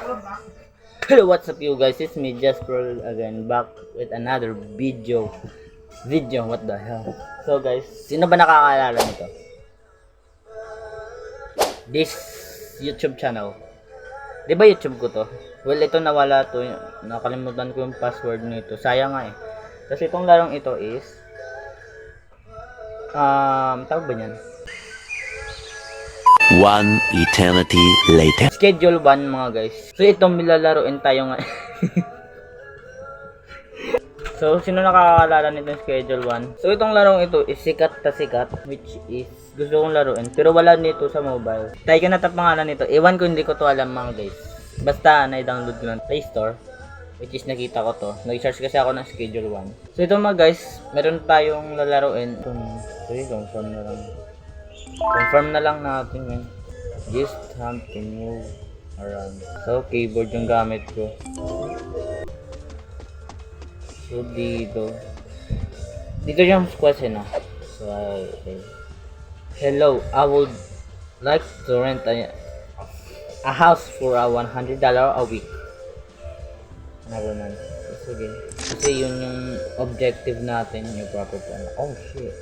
Hello, what's up you guys? It's me Jasper again, back with another video. What the hell? So guys, sino ba nakakaalala nito? This YouTube channel. Di ba YouTube ko to? Well, ito nawala to. Nakalimutan ko yung password nito. Sayang nga eh. Kasi itong larong ito is tawag ba niyan? One eternity later. Schedule 1 mga guys. So itong milalaroin tayo nga. So sino nakakaalala nitong schedule 1? So itong larong ito is sikat na sikat, which is gusto kong laruin pero wala nito sa mobile. Tayo na pangalan nito. Ewan ko, hindi ko to alam mga guys. Basta na-download ko ng Play Store, which is nakita ko to. Nag-search kasi ako ng schedule 1. So ito mga guys, meron tayong lalaruin. Confirm na lang natin yun. Just have to move around. So keyboard yung gamit ko. So dito yung question So okay. Hello, I would like to rent a house for $100 a week. Naman. Sige. Kasi yun yung objective natin, yung proper plan. Oh shit.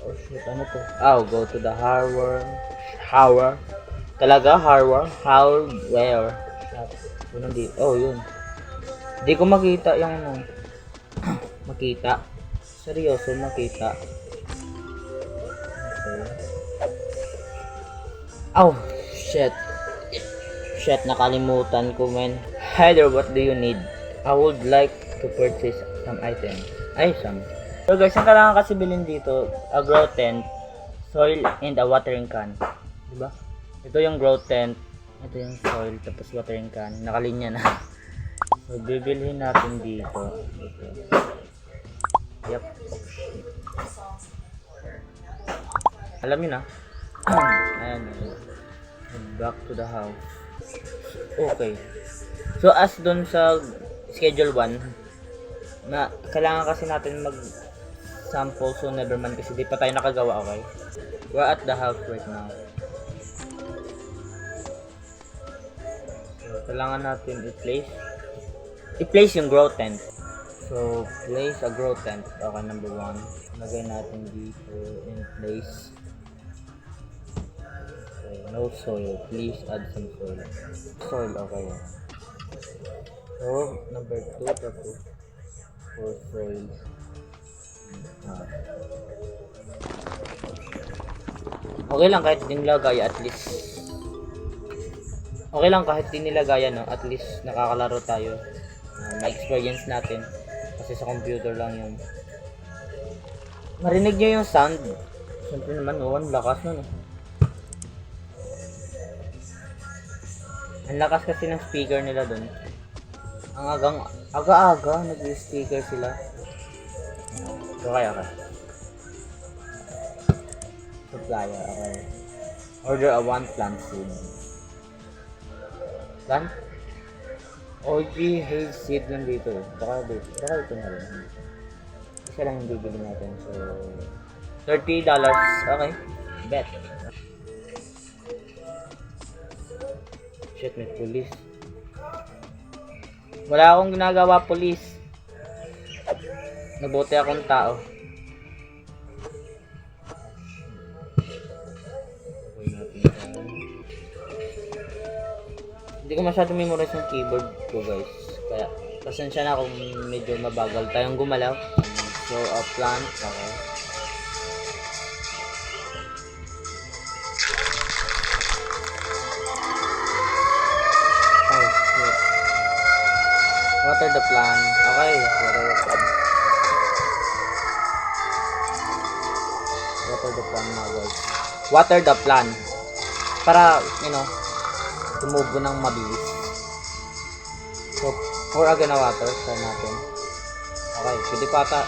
Oh shit, ano to? Oh, go to the Hardware. Talaga? Hardware? Oh, yun. Hindi ko makita yung makita. Seryoso, makita. Okay. Oh, shit. Nakalimutan ko, man. Heather, what do you need? I would like to purchase some items. So guys, ang kailangan kasi bilhin dito, a grow tent, soil, and a watering can. Diba? Ito yung grow tent, ito yung soil, tapos watering can. Nakalinya na. So, bibilhin natin dito. Yep. Alam nyo na. Ayan. Back to the house. Okay. So, as dun sa schedule 1, na kailangan kasi natin sample, so never mind kasi di pa tayo nakagawa, okay? We're at the house right now. So, kailangan natin i-place yung grow tent. So, place a grow tent. Okay, number 1. Lagay natin dito in place. Okay, no soil. Please add some soil. Soil, okay. So, number 2, tapos for soil. Okay lang kahit din nilagay, at least okay lang kahit din nilagay, at least nakakalaro tayo, ma-experience natin kasi sa computer lang yung marinig nyo yung sound. Siyempre naman, ang lakas nun ang lakas kasi ng speaker nila dun. Ang aga-aga nag-speaker sila. Okay. Supplier, okay. Order a 1 plant seed. Plant? OG hay seed nandito. Baka ito na rin. Isa lang yung bibili natin. So, $30. Okay. Bet. Shit, may police. Wala akong ginagawa, police. Nabuti akong tao. Hindi ko masyado memorize yung keyboard ko, guys. Kaya, pasensya na kung medyo mabagal tayong gumalaw. So, a plant. Okay. Oh, shit. Water the plant. Okay, water the plant. Water the plant para tumubo ng mabilis. So pour agad na water sa natin. Okay, pwede pa ata.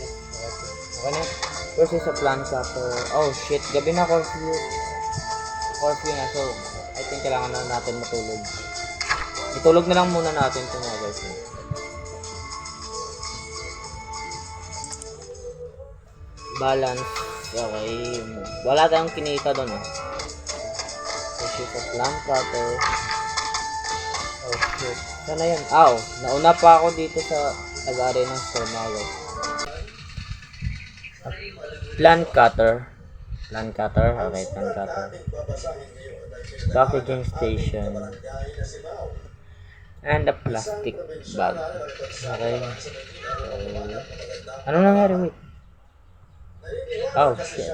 Yes, okay na. First is a plant water. Oh shit, gabi na, curfew na. So I think kailangan na natin matulog. Itulog na lang muna natin ito mga guys. Balance. Okay. Wala tayong kinita doon use a plant cutter. Oh shit. Sana yun? Ow! Nauna pa ako dito sa nag-ari ng store mga guys. Plant cutter. Plant cutter? Okay, plant cutter. Packaging station. And a plastic bag. Okay. Ano nangyari? Wait. Oh, shit.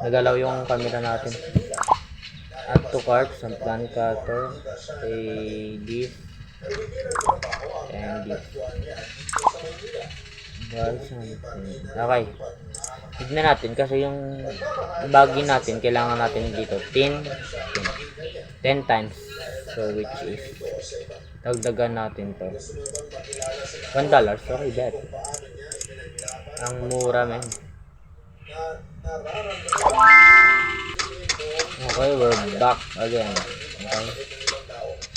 Nagalaw yung camera natin. Add to cart, some plant cutter, this, and this. Okay. Tignan natin kasi yung bagay natin, kailangan natin dito 10 times. So, which is, dagdagan natin to. $1. Sorry, bet. Ang mura, men. Okay, we're back again. Okay.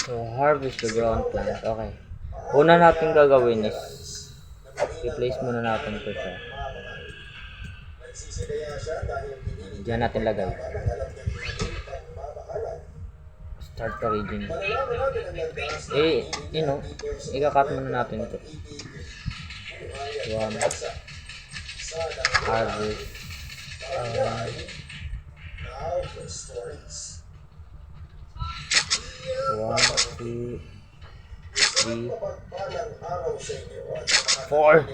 So, harvest the ground plant. Okay. Una natin gagawin is, i-place muna natin ito siya. Diyan natin lagay. Start origin. You know, ika-cut muna natin ito. One. Harvest. 1, 2, 3, 4,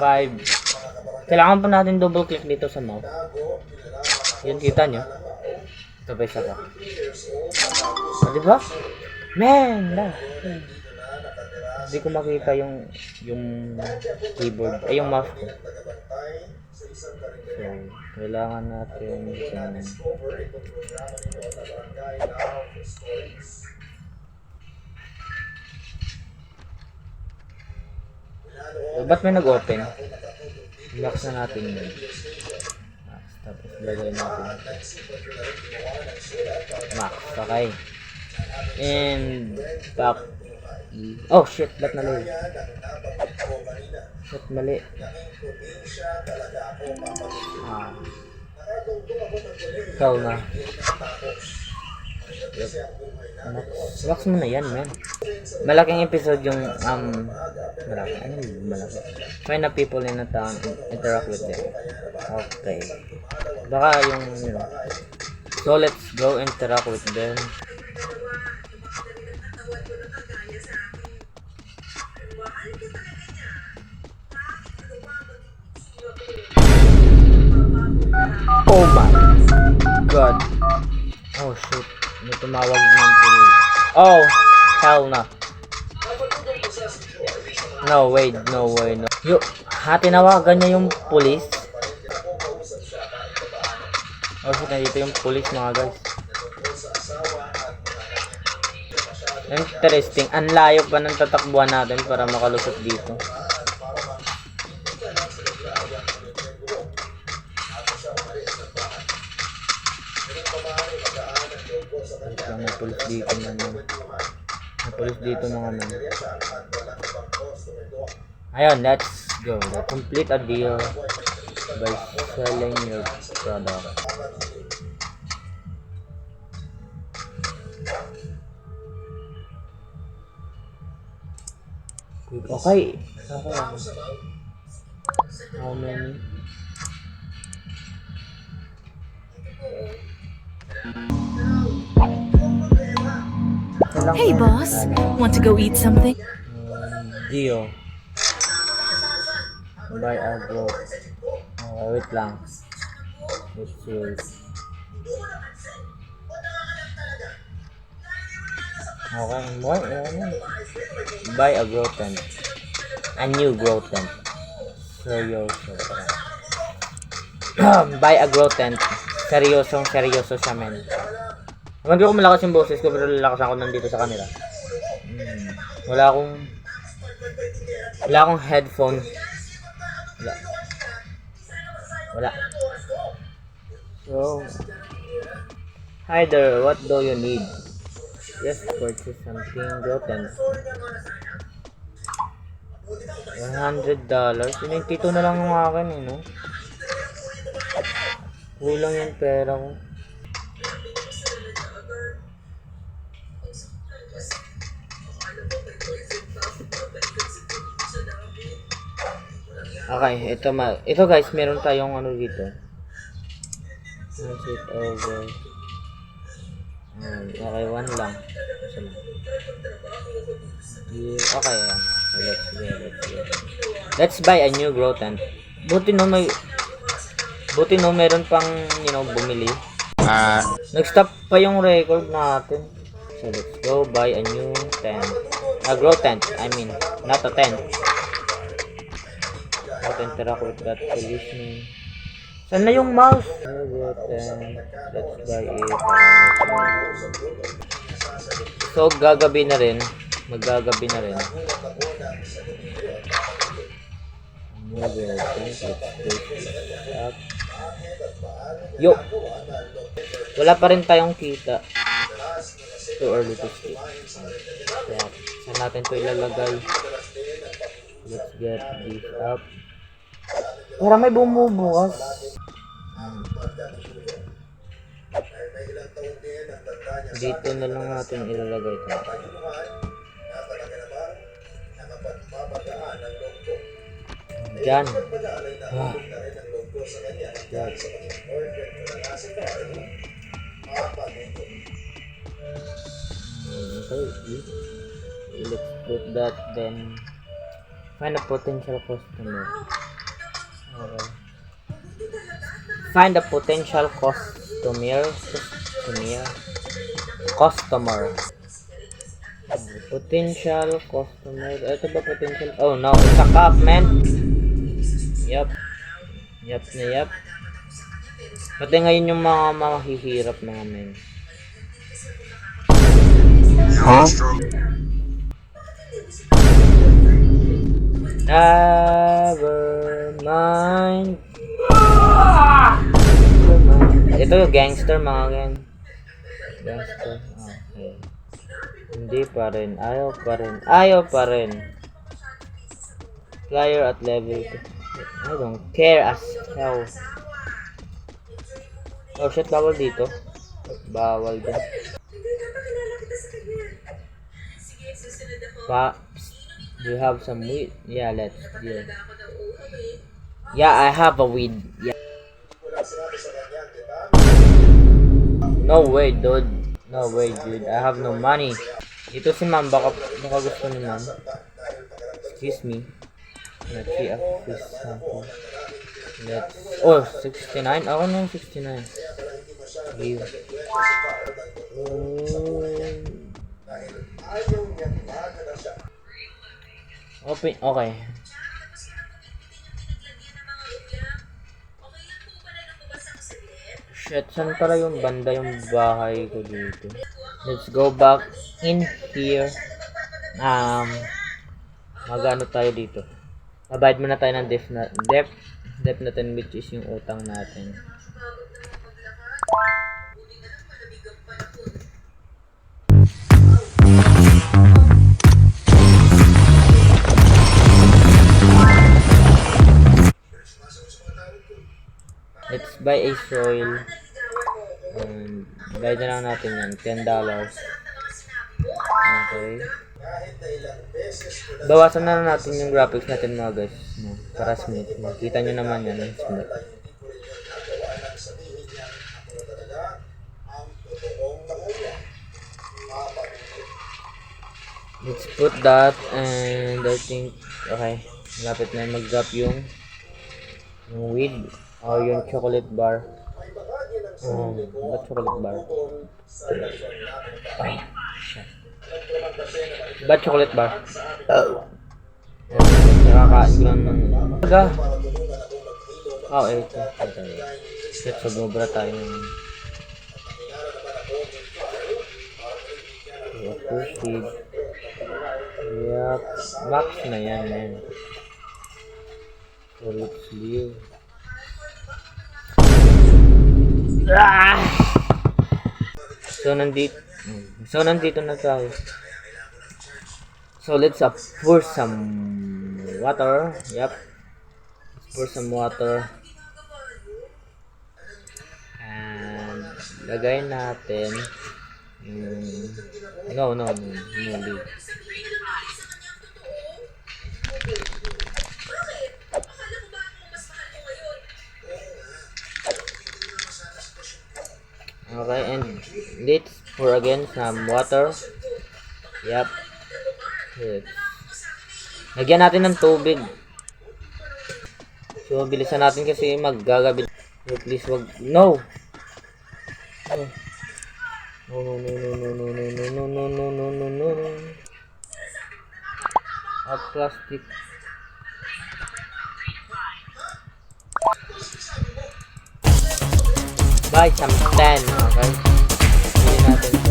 5. Kailangan pa natin double click dito sa mouse. Yun, kita nyo. Ito pa isa pa. Diba? Man! Hindi ko makita yung keyboard. Ay, yung mouse ko. So, kailangan natin ba't may nag-open? Relax na natin yun. Tapos lagay natin. Max, okay. And back. Oh shit, ba't mali? Shit, mali. Ikaw na. Relax mo na yan, man. Malaking episode yung malaki. Ano yung malaki? Find the people in a town and interact with them. Okay. Baka yung, so let's go interact with them. Oh my god. Oh shit. May tumawag ng police. Oh, hell na. No, wait, no way, no. Tinawagan niya yung police. Oh shit, nandito yung police mga guys. Interesting. Ang layo pa ng tatakbuhan natin para makalusot dito. May pulis dito naman. May pulis dito mga man. Ayun, let's go. Complete a deal by selling your product. Okay. How many? Hey boss, want to go eat something? Deal. Buy a bro. Wait lang. Let's see. Okay, buy a grow tent. A new grow tent. Seryoso. Buy a grow tent. Seryoso siya, men. Naman ko malakas yung boses ko, pero lalakas ako nandito sa kanila. Wala akong headphone. Wala. So, hi there, what do you need? Yes, purchase something, grow tent. $100. Pinintito na lang yung akin no? Kulang yung pera ko. Okay, ito guys, meron tayong ano dito. Once it over. Okay, one lang. Isa lang. Okay, yan. Let's buy a new grow tent. Buti no meron pang, bumili. Nag-stop pa yung record natin. So let's go buy a new tent. Grow tent, I mean, not a tent. Not interact with that solution. Saan na yung mouse? Grow tent. Let's buy it. So gagabi na rin. Maggagabi na rin. Yo! Wala pa rin tayong kita. Too early to sleep. Kaya, saan natin ito ilalagay? Let's get this up. Para may bumubukas. Dito na lang natin ilalagay ito. Diyan. Let's put that, then find a potential customer. Okay. Find a potential customer. Potential customer. Ito ba potential? Oh no, it's a cup, man. Yup. Pati ngayon yung mga mahihirap mga men. Huh? Never mind. Ito yung gangster mga gen. Gangster. Okay. Hindi pa rin. Ayaw pa rin. Flyer at level 2. I don't care as hell. Oh shit, bawal dito. Bawal din. Do you have some weed? Yeah, let's deal. Yeah, I have a weed. Yeah. No way, dude. I have no money. Ito si ma'am, baka gusto ni ma'am. Excuse me. Let's see if this sample. Oh, 69? Ako na yung 69. Give. Open, okay. Shit, saan pala yung banda yung bahay ko dito? Let's go back in here. Magano tayo dito? Mabayad muna tayo ng debt natin, which is yung utang natin. Let's buy a soil. Bayad na lang natin yan, $10. Okay. Bawasan na natin yung graphics natin mga guys, para smooth. Makita nyo naman yan, smooth. Let's put that, and I think, okay, lapit na mag-drop yung weed o yung chocolate bar. Ba't chocolate bar? Ay, shit. Ba't chocolate bar? Nakakain ko lang ng... Oh, ito. Shit, sobra tayo. Seed. Yup. Max na yan, man. So, let's leave. So, nandito na tayo. So, let's pour some water. Yep. Let's pour some water. And, lagay natin No, maybe. Okay, and let's pour again some water. Yep. Yes. Lagyan natin ng tubig. So, bilisan natin kasi maggagabi. So, please wag. No! No, no, no, no, no, no, no, no, no, no, no, no, no, no. A plastic. Buy some 10, okay? Hindi natin to.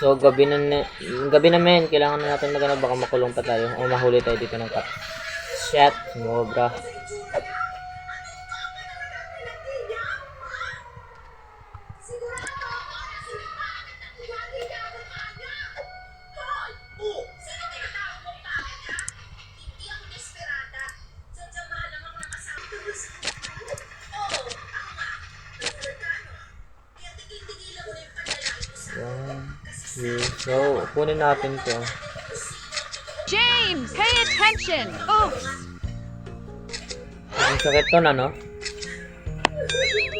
So, gabi na men, kailangan na natin magano, baka makulong pa tayo o mahuli tayo dito ng cut. Shit, sumobra. So, kunin natin to. James, pay attention! Oops! Ang sakit to na, no?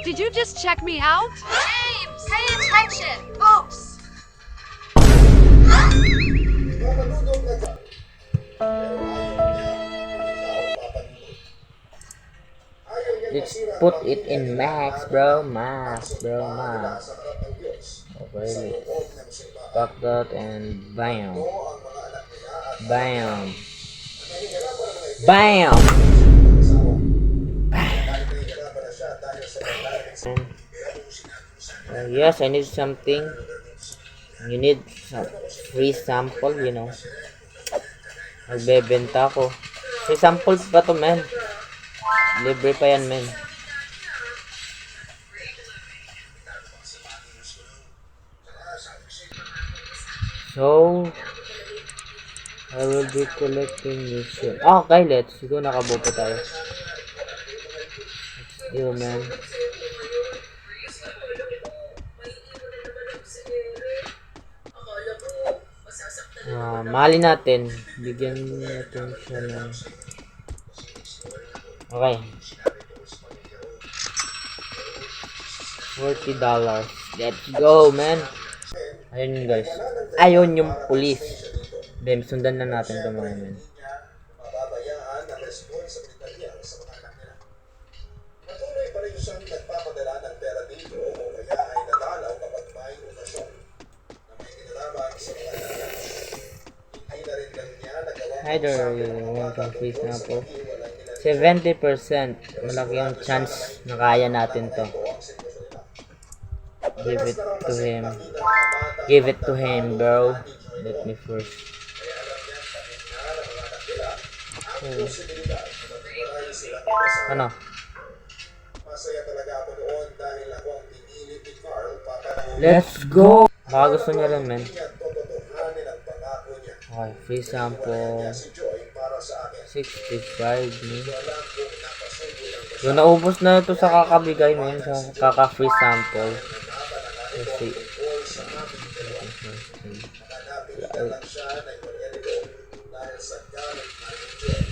Did you just check me out? James, pay attention! Oops! Let's put it in max, bro. Max. Okay, let's pop that and bam. Bam. Bam! Yes, I need something. You need some free sample, you know. Magbebenta ko. Free sample pa to, men. Libre pa yan, men. So, I will be collecting mission. Okay, let's go. Nakabuo pa tayo. Let's go, man. Mahalin natin. Bigyan natin siya ng... Okay. $40. Let's go, man. Ayun yun, guys. Ayun yung police. Bem, sundan na natin ito, mga men. Mababayaan ang responsibilidad niya sa mga anak nila. Patuloy pa rin siyang nagpapadala ng pera dito o kaya ay nadalaw kapag may okasyon na may kinalaman sa mga anak niya. Hindi na rin lang niya nagawa Hi there, welcome please na po. 70%. Malaki yung chance na kaya natin to. Give it to him. Give it to him, bro. Let me first. Ano? Masaya talaga ako noon dahil ako ang pinilit ni Carl para Let's go! Baka gusto niya rin, men. totohanin ang pangako niya. Okay, free sample. Si Joy para sa akin. 65, men. Alam kong napasubo lang So, naubos na ito sa kakabigay, men. Sa kaka-free sample. Kasi... lang siya na iwalero dahil sa galit na Joy.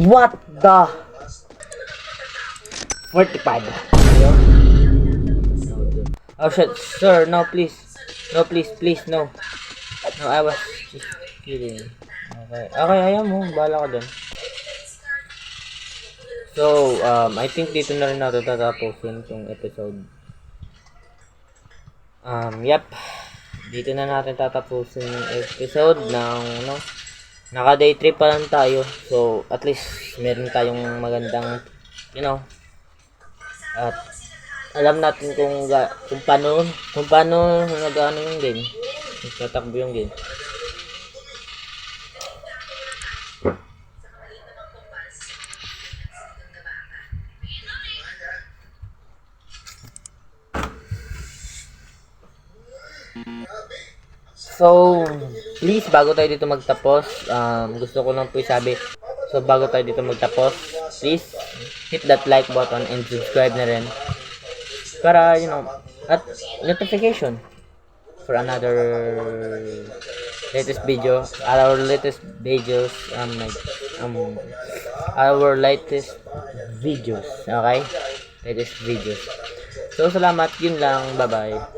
What the? 45. Oh shit, sir, no please. No please, no. No, I was just kidding. Okay, ayaw mo, bahala ka dun. So, I think dito na rin natin tatapusin itong episode. Yep. Dito na natin tatapusin yung episode ng, naka day trip pa lang tayo. So, at least, meron tayong magandang, at alam natin kung paano nag-ano yung game. Nagtatakbo yung game. So, please, bago tayo dito magtapos, gusto ko lang po isabi. So, So, bago tayo dito magtapos, please hit that like button and subscribe na rin. Para, at notification for another latest video. Our latest videos, our latest videos, okay? Latest videos. So, salamat. Yun lang. Bye-bye.